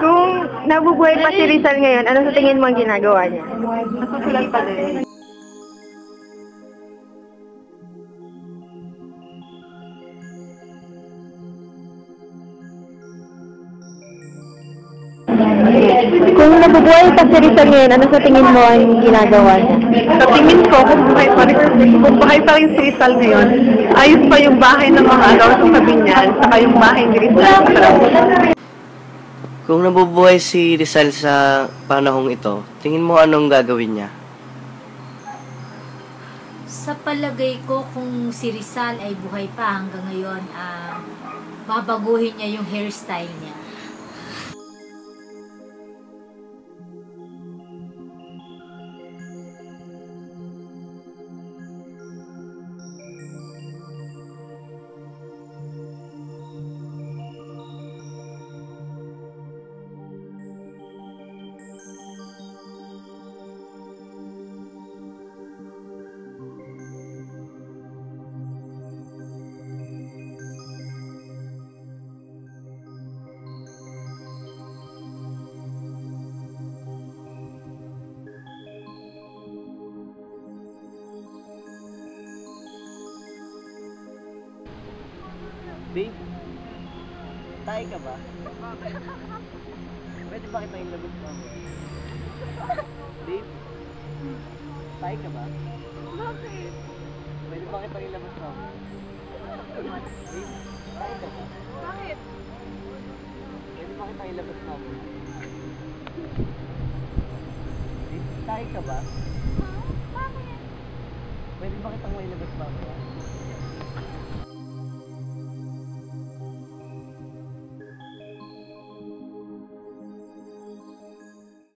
Kung nabubuhay pa si Rizal ngayon, ano sa tingin mo ang ginagawa niya? Nasusulat pa din. Kung nabubuhay pa si Rizal ngayon, ano sa tingin mo ang ginagawa niya? Sa tingin ko, kung buhay pa rin si Rizal ngayon, ayos pa yung bahay ng mga Alonso Sabinyan, saka yung bahay ni Rizal sa Kung nabubuhay si Rizal sa panahong ito, tingin mo anong gagawin niya? Sa palagay ko, kung si Rizal ay buhay pa hanggang ngayon, babaguhin niya yung hairstyle niya. Babe, tayo ka ba? Pwede ba kita yung labot mo? Babe, tayo ka ba? Bakit? Pwede ba kita yung labot mo? Babe, tayo ka ba? Bakit? Pwede ba kita yung labot mo? Babe, tayo ka ba? Bakit? Pwede ba kitang may labot mo?